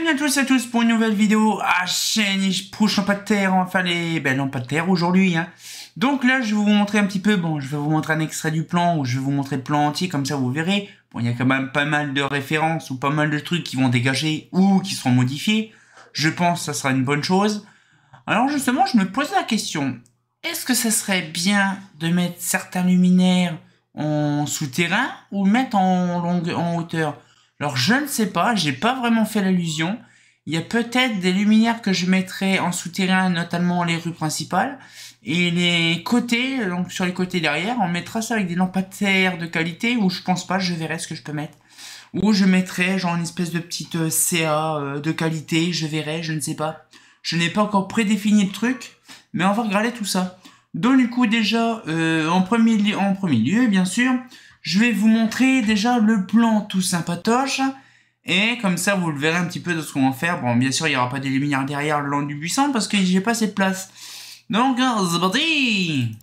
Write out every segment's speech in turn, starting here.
Bienvenue à tous pour une nouvelle vidéo à chaîne pour lampadaires de terre. On va faire les lampades de terre aujourd'hui. Donc là, je vais vous montrer un petit peu. Bon, je vais vous montrer un extrait du plan ou je vais vous montrer le plan entier, comme ça vous verrez. Bon, il y a quand même pas mal de références ou pas mal de trucs qui vont dégager ou qui seront modifiés. Je pense que ça sera une bonne chose. Alors justement, je me pose la question. Est-ce que ça serait bien de mettre certains luminaires en souterrain ou mettre en hauteur? Alors je ne sais pas, j'ai pas vraiment fait l'allusion. Il y a peut-être des luminaires que je mettrai en souterrain, notamment les rues principales. Et les côtés, donc sur les côtés derrière, on mettra ça avec des lampadaires de qualité, ou je pense pas, je verrai ce que je peux mettre. Ou je mettrai genre une espèce de petite CA de qualité, je verrai, je ne sais pas. Je n'ai pas encore prédéfini le truc, mais on va regarder tout ça. Donc du coup déjà, en premier lieu, bien sûr, je vais vous montrer déjà le plan tout sympatoche. Et comme ça, vous le verrez un petit peu de ce qu'on va faire. Bon, bien sûr, il n'y aura pas des luminaires derrière le long du buisson parce que j'ai pas assez de place. Donc, c'est parti!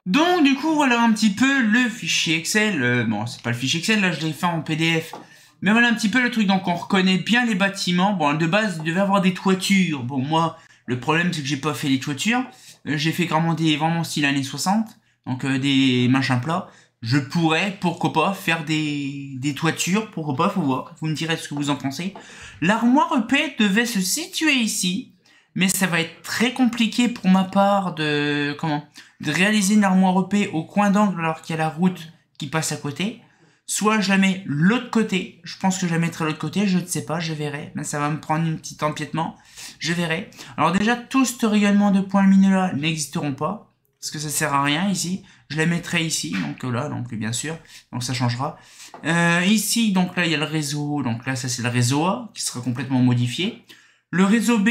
Donc, du coup, voilà un petit peu le fichier Excel. Bon, c'est pas le fichier Excel, là, je l'ai fait en PDF. Mais voilà un petit peu le truc. Donc, on reconnaît bien les bâtiments. Bon, de base, il devait avoir des toitures. Bon, moi, le problème, c'est que j'ai pas fait les toitures. J'ai fait vraiment style années 60. Donc, des machins plats. Je pourrais, pourquoi pas, faire des toitures. Pourquoi pas, faut voir. Vous me direz ce que vous en pensez. L'armoire EP devait se situer ici. Mais ça va être très compliqué pour ma part de réaliser une armoire EP au coin d'angle alors qu'il y a la route qui passe à côté. Soit je la mets l'autre côté, je pense que je la mettrai l'autre côté, je ne sais pas, je verrai. Mais ça va me prendre un petit empiètement, je verrai. Alors déjà, tout ce rayonnement de points lumineux là n'existeront pas, parce que ça sert à rien ici. Je la mettrai ici, donc là, donc bien sûr, donc ça changera. Ici, donc là, il y a le réseau, donc là, ça c'est le réseau A, qui sera complètement modifié. Le réseau B,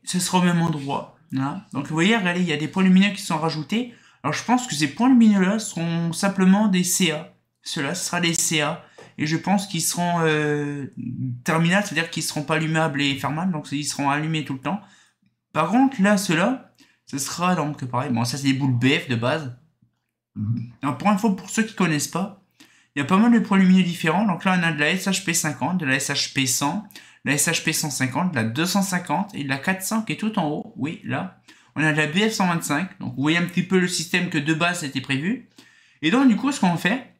ce sera au même endroit. Là. Donc vous voyez, regardez, il y a des points lumineux qui sont rajoutés. Alors je pense que ces points lumineux-là seront simplement des CA. Ceux-là, ce sera des CA. Et je pense qu'ils seront terminales, c'est-à-dire qu'ils ne seront pas allumables et fermables. Donc ils seront allumés tout le temps. Par contre, là, ceux-là, ce sera donc pareil. Bon, ça c'est des boules BF de base. Alors pour info, pour ceux qui ne connaissent pas, il y a pas mal de points lumineux différents. Donc là, on a de la SHP 50, de la SHP 100, la SHP 150, de la 250 et de la 400 qui est tout en haut. Oui, là. On a de la BF 125. Donc vous voyez un petit peu le système que de base était prévu. Et donc du coup, ce qu'on fait,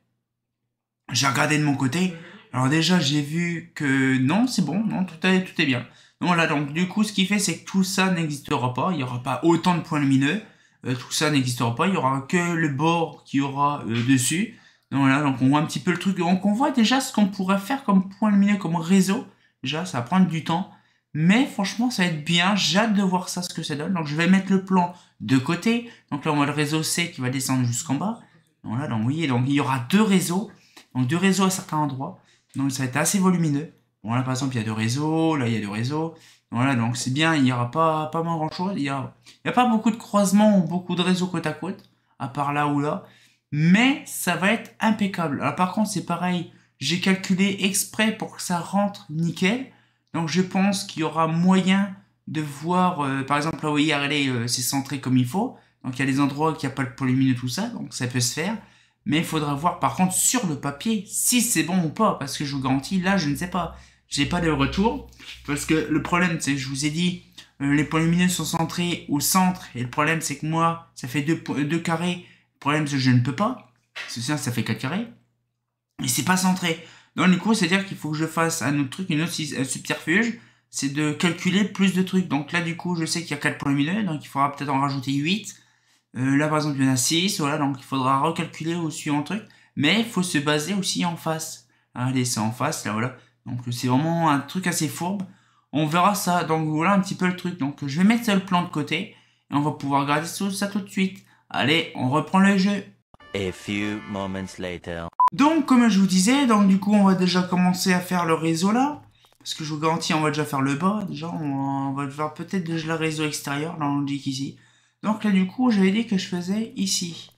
j'ai regardé de mon côté. Alors déjà, j'ai vu que non, c'est bon, non, tout est bien. Donc voilà, donc du coup, ce qui fait, c'est que tout ça n'existera pas. Il n'y aura pas autant de points lumineux. Tout ça n'existera pas. Il n'y aura que le bord qui aura dessus. Donc voilà, donc on voit un petit peu le truc. Donc on voit déjà ce qu'on pourrait faire comme point lumineux, comme réseau. Déjà, ça va prendre du temps. Mais franchement, ça va être bien. J'ai hâte de voir ça, ce que ça donne. Donc je vais mettre le plan de côté. Donc là, on voit le réseau C qui va descendre jusqu'en bas. Donc voilà, donc vous voyez, donc il y aura deux réseaux. Donc deux réseaux à certains endroits. Donc ça va être assez volumineux. Bon là, par exemple, il y a deux réseaux. Là, il y a deux réseaux. Voilà, donc c'est bien. Il n'y aura pas grand chose. Il y a pas beaucoup de croisements ou beaucoup de réseaux côte à côte. À part là ou là. Mais ça va être impeccable. Alors par contre, c'est pareil. J'ai calculé exprès pour que ça rentre nickel. Donc je pense qu'il y aura moyen de voir, par exemple, là, vous voyez, regardez, c'est centré comme il faut. Donc il y a des endroits où il n'y a pas de points lumineux, tout ça. Donc ça peut se faire. Mais il faudra voir par contre sur le papier si c'est bon ou pas. Parce que je vous garantis, là, je ne sais pas. J'ai pas de retour. Parce que le problème, c'est que je vous ai dit, les points lumineux sont centrés au centre. Et le problème, c'est que moi, ça fait deux carrés. Le problème, c'est que je ne peux pas. Sinon, ça fait 4 carrés. Et c'est pas centré. Donc du coup, c'est-à-dire qu'il faut que je fasse un autre truc, un subterfuge, c'est de calculer plus de trucs. Donc là, du coup, je sais qu'il y a 4 points lumineux, donc il faudra peut-être en rajouter 8. Là, par exemple, il y en a 6, voilà, donc il faudra recalculer au suivant truc. Mais il faut se baser aussi en face. Allez, c'est en face, là, voilà. Donc c'est vraiment un truc assez fourbe. On verra ça, donc voilà un petit peu le truc. Donc je vais mettre ça le plan de côté, et on va pouvoir regarder ça tout de suite. Allez, on reprend le jeu. A few moments later. Donc, comme je vous disais, donc du coup, on va déjà commencer à faire le réseau là. Parce que je vous garantis, on va déjà faire le bas. Déjà, on va faire peut-être déjà le réseau extérieur. Là, on dit qu'ici. Donc là, du coup, j'avais dit que je faisais ici.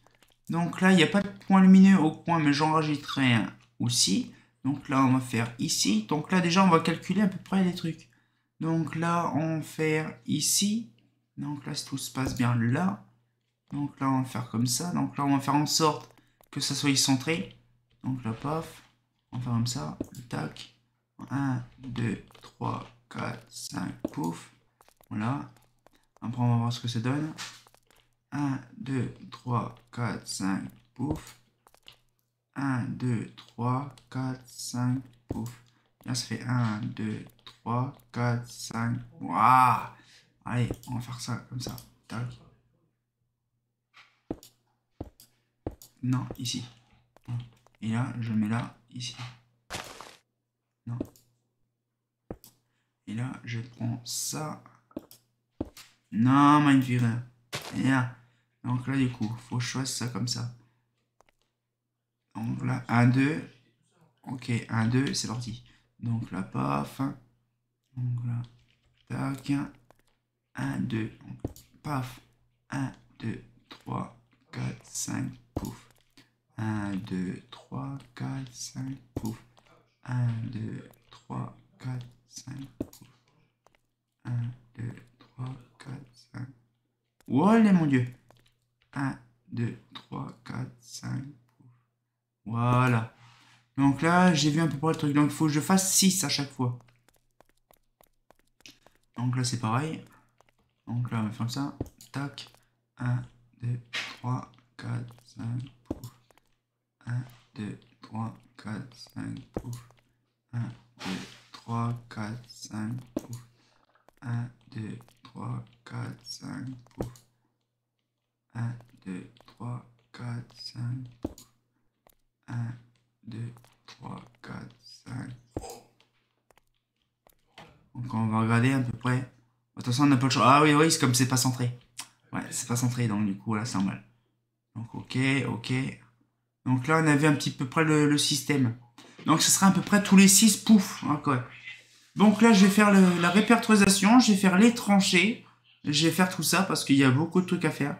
Donc là, il n'y a pas de point lumineux au coin, mais j'en rajouterai un aussi. Donc là, on va faire ici. Donc là, déjà, on va calculer à peu près les trucs. Donc là, on va faire ici. Donc là, si tout se passe bien là. Donc là, on va faire comme ça. Donc là, on va faire en sorte que ça soit centré. Donc là, paf, on va faire comme ça, tac, 1, 2, 3, 4, 5, pouf. Voilà. Après, on va voir ce que ça donne. 1, 2, 3, 4, 5, pouf. 1, 2, 3, 4, 5, pouf. Là, ça fait 1, 2, 3, 4, 5. Waouh! Allez, on va faire ça comme ça. Tac. Non, ici. Et là, je mets là, ici. Non. Et là, je prends ça. Non, mais il me fait rien. Et là. Donc là, du coup, faut que je fasse ça comme ça. Donc là, 1, 2. Ok, 1, 2, c'est parti. Donc là, paf. Donc là, tac. 1, 2. Paf. 1, 2, 3, 4, 5, pouf. 1, 2, 3, 4, 5, pouf. 1, 2, 3, 4, 5, pouf. 1, 2, 3, 4, 5. Voilà, mon Dieu. 1, 2, 3, 4, 5. Voilà. Donc là, j'ai vu à peu près le truc. Donc il faut que je fasse 6 à chaque fois. Donc là, c'est pareil. Donc là, on va faire ça. Tac. 1, 2, 3, 4, 5. Pouf. 1, 2, 3, 4, 5. Pouf. 1, 2, 3, 4, 5. Pouf. 1, 2, 3, 4, 5. Pouf. 1, 2, 3, 4, 5. 1, 2, 3, 4, 5. Donc on va regarder à peu près. Attention, on n'a pas le choix. Ah oui, oui, c'est comme c'est pas centré. Ouais, c'est pas centré, donc du coup, là, c'est normal. Donc ok, ok. Donc là, on avait un petit peu près le système. Donc ce sera à peu près tous les 6 pouf. Hein, quoi. Donc là, je vais faire la répertorisation, je vais faire les tranchées. Je vais faire tout ça parce qu'il y a beaucoup de trucs à faire.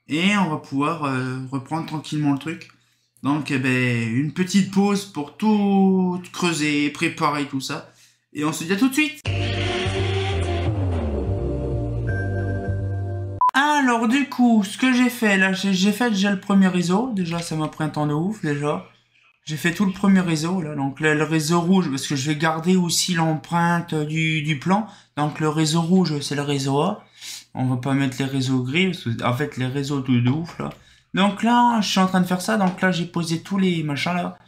Et on va pouvoir reprendre tranquillement le truc. Donc, eh ben, une petite pause pour tout creuser, préparer tout ça. Et on se dit à tout de suite. Alors, du coup, ce que j'ai fait, là, j'ai fait déjà le premier réseau. Déjà, ça m'a pris un temps de ouf, déjà. J'ai fait tout le premier réseau, là. Donc, là, le réseau rouge, parce que je vais garder aussi l'empreinte du plan. Donc, le réseau rouge, c'est le réseau A. On va pas mettre les réseaux gris, parce que, en fait, les réseaux tout de ouf, là. Donc là, je suis en train de faire ça. Donc là, j'ai posé tous les machins, là.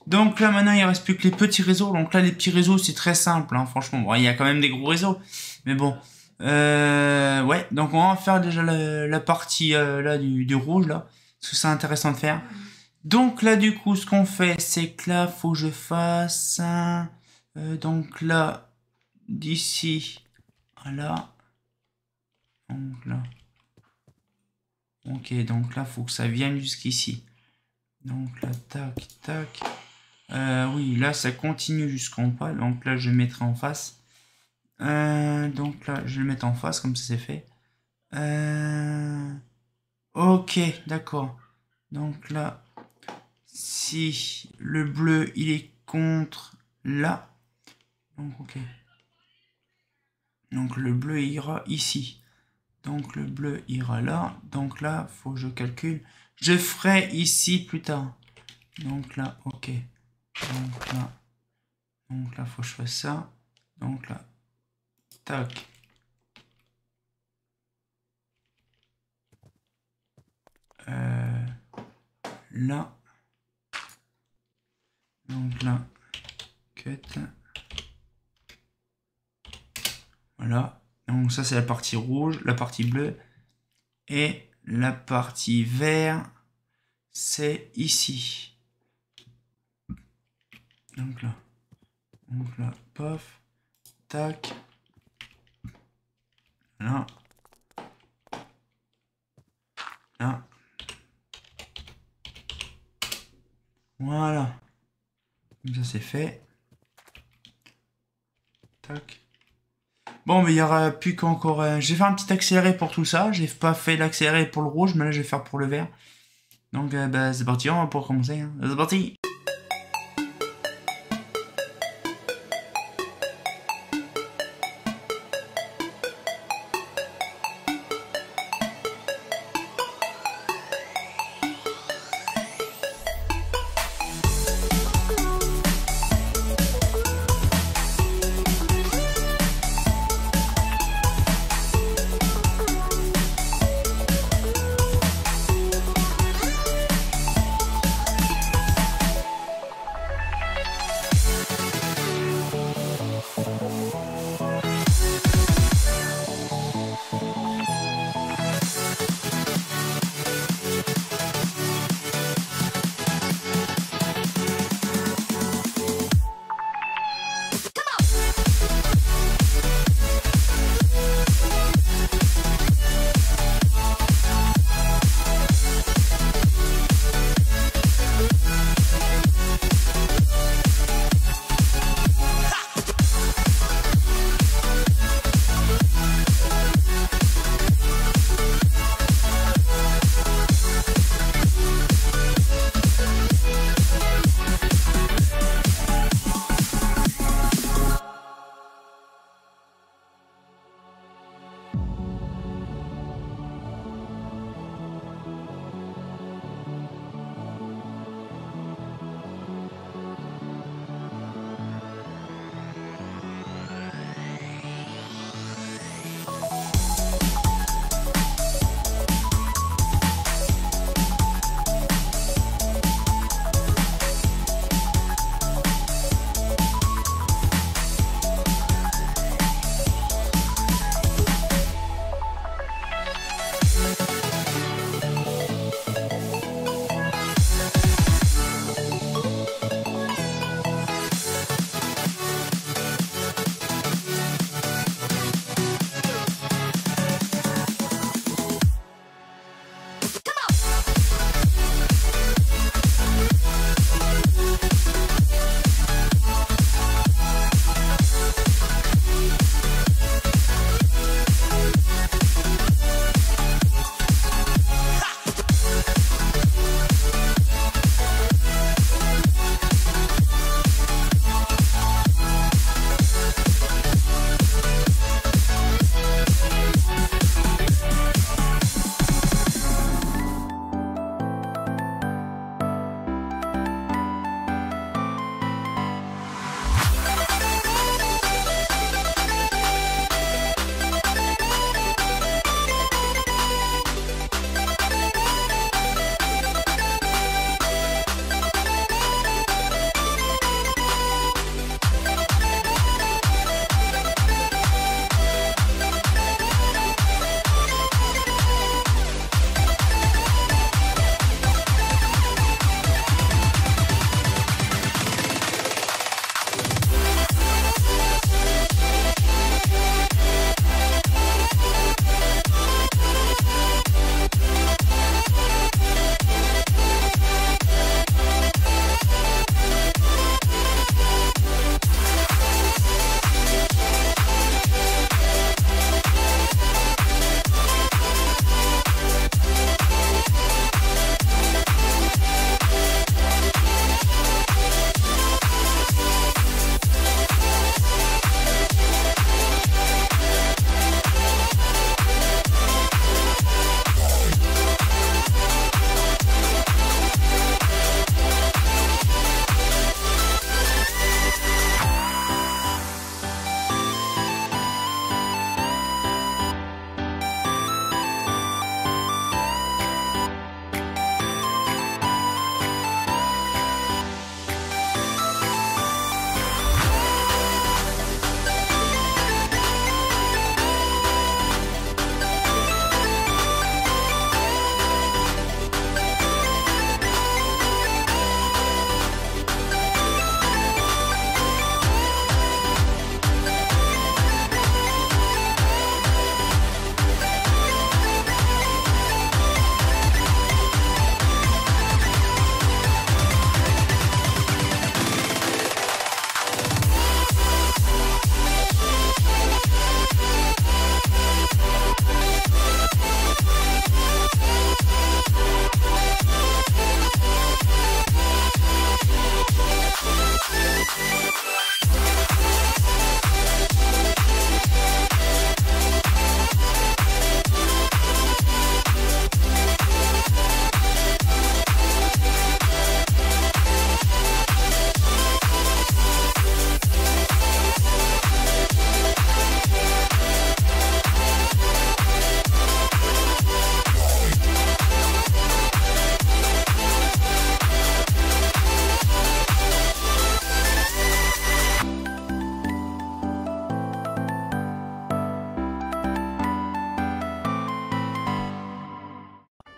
Donc là, maintenant, il reste plus que les petits réseaux. Donc là, les petits réseaux, c'est très simple, hein, franchement. Bon, il y a quand même des gros réseaux. Mais bon. Ouais, donc on va faire déjà la partie là du rouge, là. Parce que c'est intéressant de faire. Donc là, du coup, ce qu'on fait, c'est que là, faut que je fasse... donc là, d'ici à là. Donc là. Ok, donc là, faut que ça vienne jusqu'ici. Donc là, tac, tac. Oui, là, ça continue jusqu'en bas. Donc là, je mettrai en face. Donc là, je vais le mettre en face, comme ça, c'est fait. Ok, d'accord. Donc là, si le bleu, il est contre là. Donc, ok. Donc, le bleu ira ici. Donc, le bleu ira là. Donc là, faut que je calcule. Je ferai ici plus tard. Donc là, ok. Donc là, faut que je fasse ça. Donc là, tac. Là. Donc là, cut. Voilà. Donc ça, c'est la partie rouge, la partie bleue. Et la partie vert, c'est ici. Donc là, paf, tac. Là. Là. Voilà. Comme ça, c'est fait. Tac. Bon, mais il n'y aura plus qu'encore... J'ai fait un petit accéléré pour tout ça. J'ai pas fait l'accéléré pour le rouge, mais là, je vais faire pour le vert. Donc, bah, c'est parti, on va pouvoir commencer. Hein. C'est parti.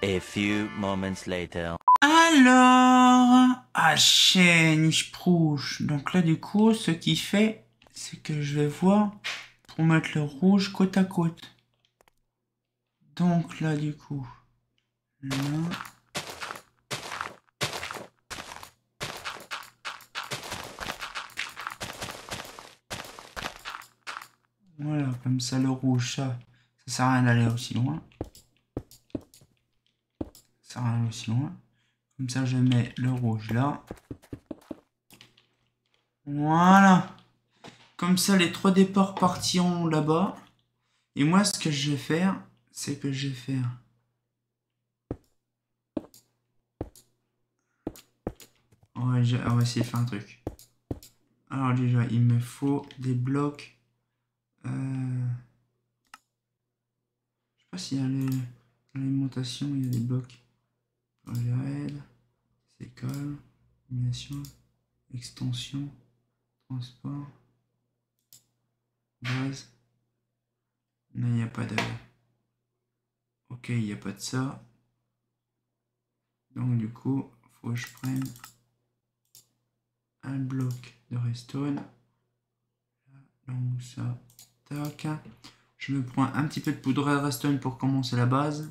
A few moments later. Alors, chaîne, ich prouche. Donc là, du coup, ce qui fait, c'est que je vais voir pour mettre le rouge côte à côte. Donc là, du coup, là. Voilà, comme ça, le rouge, ça sert à rien d'aller aussi loin. Ça sert à rien d'aller aussi loin. Comme ça, je mets le rouge là. Voilà. Comme ça, les 3 départs partiront là-bas. Et moi, ce que je vais faire, c'est que je vais faire... on va essayer de faire un truc. Alors déjà, il me faut des blocs. Je sais pas s'il y a l'alimentation, il y a des blocs. Overhead, sécole, illumination, extension, transport, base. Non, il n'y a pas de... Ok, il n'y a pas de ça. Donc du coup, faut que je prenne un bloc de redstone. Donc ça, tac. Je me prends un petit peu de poudre de redstone pour commencer la base.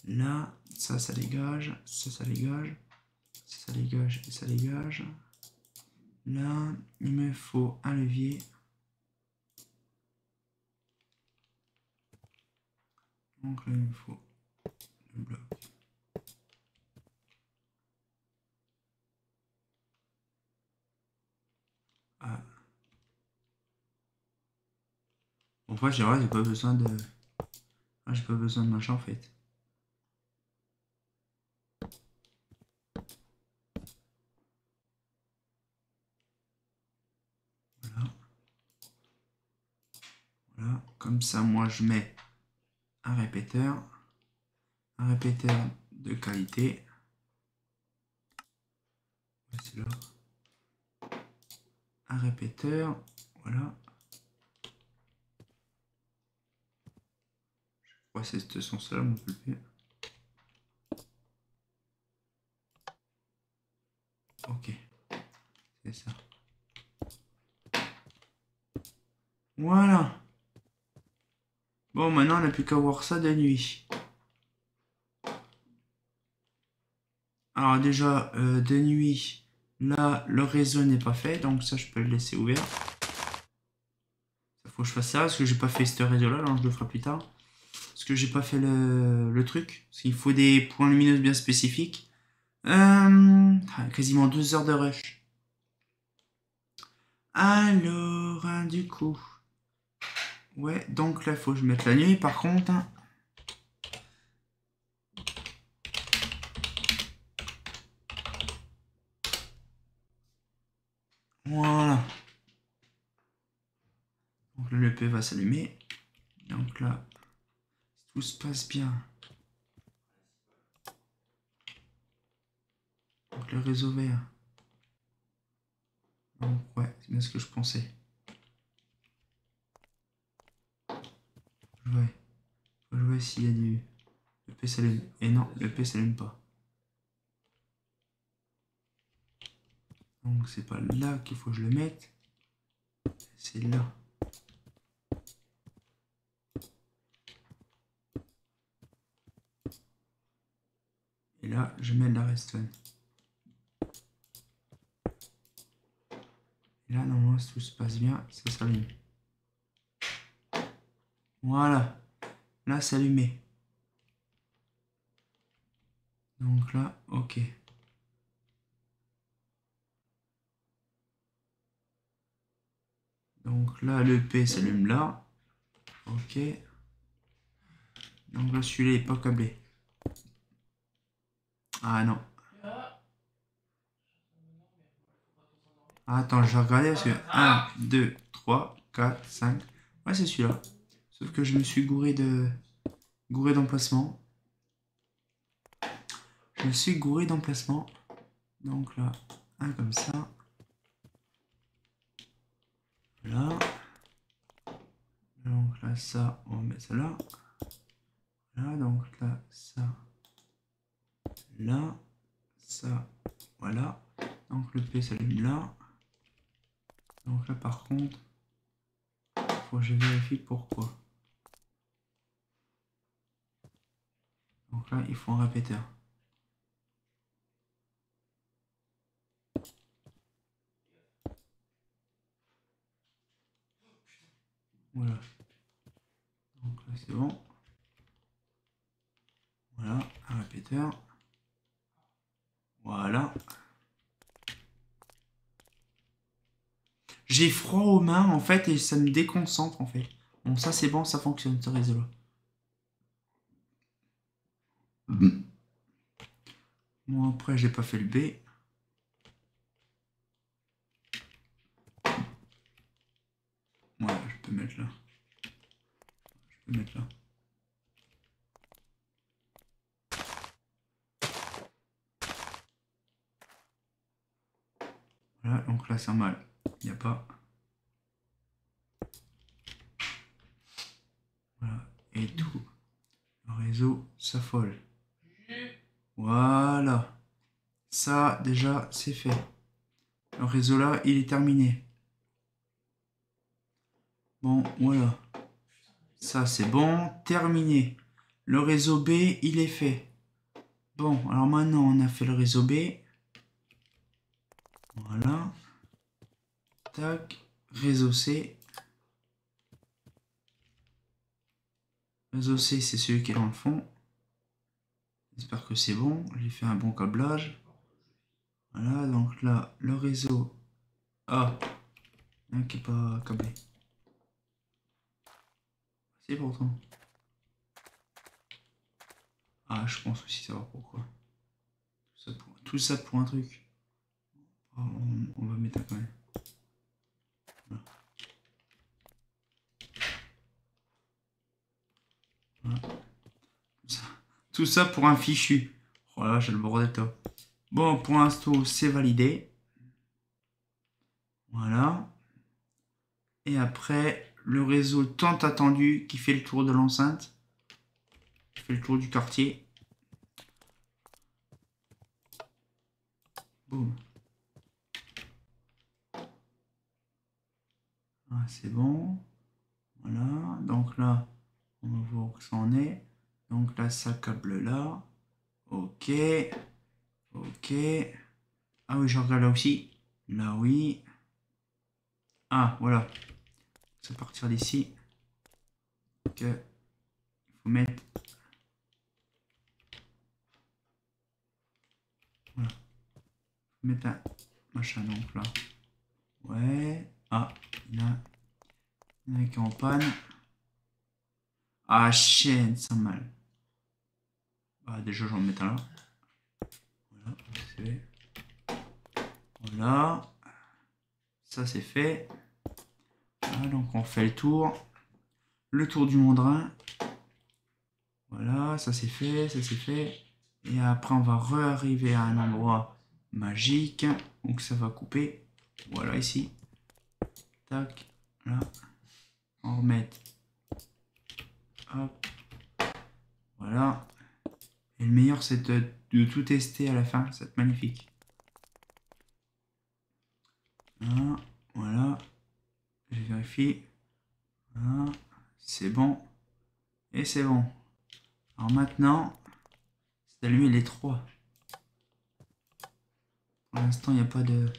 Là, ça dégage, ça dégage, ça dégage et ça dégage. Là, il me faut un levier. Donc là, il me faut le bloc. Ah. En fait, j'ai pas besoin de... Ah, j'ai pas besoin de machin en fait. Voilà. Voilà. Comme ça, moi, je mets un répéteur. Un répéteur de qualité. C'est là. Un répéteur. Voilà. Je crois que c'est ce sens-là, mon peu. Ok. C'est ça. Voilà. Bon, maintenant, on n'a plus qu'à voir ça de nuit. Alors déjà, de nuit, là, le réseau n'est pas fait, donc ça, je peux le laisser ouvert. Il faut que je fasse ça, parce que j'ai pas fait ce réseau-là, alors je le ferai plus tard. Parce que j'ai pas fait le truc. Parce qu'il faut des points lumineux bien spécifiques. Quasiment 2 heures de rush. Alors, du coup... Ouais, donc là, il faut que je mette la nuit, par contre... Voilà. Donc là, le P va s'allumer. Donc là, si tout se passe bien. Donc le réseau vert. Donc ouais, c'est bien ce que je pensais. Ouais. Faut jouer s'il y a du... Le P s'allume. Et non, le P s'allume pas. Donc c'est pas là qu'il faut que je le mette. C'est là. Et là, je mets de la redstone. Et là, normalement, si tout se passe bien, ça s'allume. Voilà. Là, c'est allumé. Donc là, ok. Donc là, le P s'allume là. Ok. Donc là, celui-là n'est pas câblé. Ah non. Attends, je vais regarder parce que 1, 2, 3, 4, 5. Ouais, c'est celui-là. Sauf que je me suis gouré d'emplacement. Je me suis gouré d'emplacement. Donc là, un comme ça. Voilà. Donc là, ça, on met ça là. Voilà, donc là, ça. là. Ça, voilà. Donc le P s'allume là. Donc là par contre, faut que je vérifie pourquoi. Donc là, il faut un répéteur. Voilà. Donc là, c'est bon. Voilà, un répéteur. Voilà. J'ai froid aux mains, en fait, et ça me déconcentre, en fait. Bon, ça, c'est bon, ça fonctionne, ce réseau-là. Bon, après, j'ai pas fait le B. Voilà, je peux mettre là. Je peux mettre là. Voilà, donc là, c'est mal. Il n'y a pas. Voilà, et tout. Le réseau s'affole. Voilà. Ça, déjà, c'est fait. Le réseau là, il est terminé. Bon, voilà. Ça, c'est bon. Terminé. Le réseau B, il est fait. Bon, alors maintenant, on a fait le réseau B. Voilà. Tac. Réseau C. Réseau C, c'est celui qui est dans le fond. J'espère que c'est bon. J'ai fait un bon câblage. Voilà, donc là, le réseau A. Qui n'est pas câblé. C'est pourtant. Ah, je pense aussi savoir pourquoi. Tout ça pour un truc. Oh, on va mettre un quand même. Voilà. Voilà. Tout ça pour un fichu. Voilà, j'ai le bordel top. Bon, pour l'instant, c'est validé. Voilà. Et après, le réseau tant attendu qui fait le tour de l'enceinte. Qui fait le tour du quartier. Boum. Ah, c'est bon. Voilà. Donc là, on va voir où ça en est. Donc là, ça câble là. Ok. Ok. Ah oui, je regarde là aussi. Là, oui. Ah, voilà. Ça partir d'ici. Ok. Il faut mettre... Voilà. Il faut mettre un machin donc là. Ouais. Ah, il y en a qui est en panne. Ah, chaîne, ça mal. Ah, déjà, j'en mets un là. Voilà, c'est fait. Voilà. Ça, c'est fait. Voilà, donc on fait le tour. Le tour du mandrin. Voilà, ça c'est fait, ça c'est fait. Et après, on va re-arriver à un endroit magique. Donc ça va couper. Voilà, ici. Tac. Là. On remet. Hop. Voilà. Et le meilleur, c'est de tout tester à la fin. C'est magnifique. Voilà. Voilà. Je vérifie. Voilà. C'est bon. Et c'est bon. Alors maintenant, c'est d'allumer les trois. Pour l'instant, il n'y a pas de...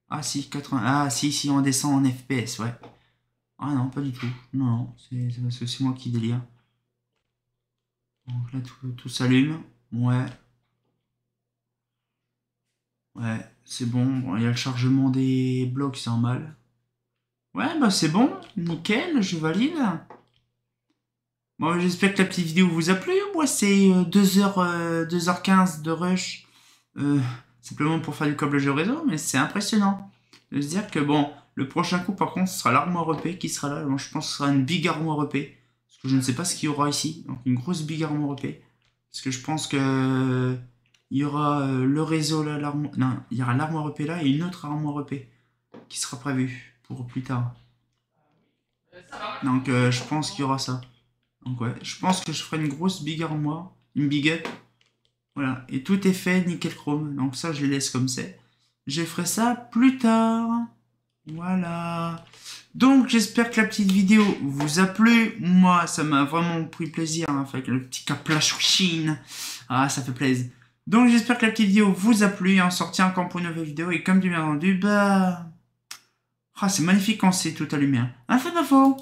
Ah si, 80... Ah si, on descend en FPS, ouais. Ah non, pas du tout. Non, c'est parce que c'est moi qui délire. Donc là, tout s'allume. Ouais. Ouais, c'est bon. Bon, il y a le chargement des blocs, c'est normal. Ouais, bah c'est bon. Nickel, je valide. Bon, j'espère que la petite vidéo vous a plu. Moi, c'est 2h15 de rush. Simplement pour faire du câblage de réseau, mais c'est impressionnant. De se dire que bon, le prochain coup, par contre, ce sera l'armoire EP qui sera là. Bon, je pense que ce sera une big armoire EP. Parce que je ne sais pas ce qu'il y aura ici. Donc, une grosse big armoire EP. Parce que je pense que il y aura le réseau là, l'armoire. Non, il y aura l'armoire EP là et une autre armoire EP qui sera prévue pour plus tard. Donc, je pense qu'il y aura ça. Donc, ouais, je pense que je ferai une grosse big armoire. Une big up. Voilà, et tout est fait nickel chrome. Donc ça, je les laisse comme c'est. Je ferai ça plus tard. Voilà. Donc, j'espère que la petite vidéo vous a plu. Moi, ça m'a vraiment pris plaisir, hein, avec le petit caplage Chine. Ah, ça fait plaisir. Donc, j'espère que la petite vidéo vous a plu. Et on sortit encore pour une nouvelle vidéo. Et comme du bien rendu, bah... Ah, c'est magnifique quand c'est tout allumé. Hein, fait pas faux.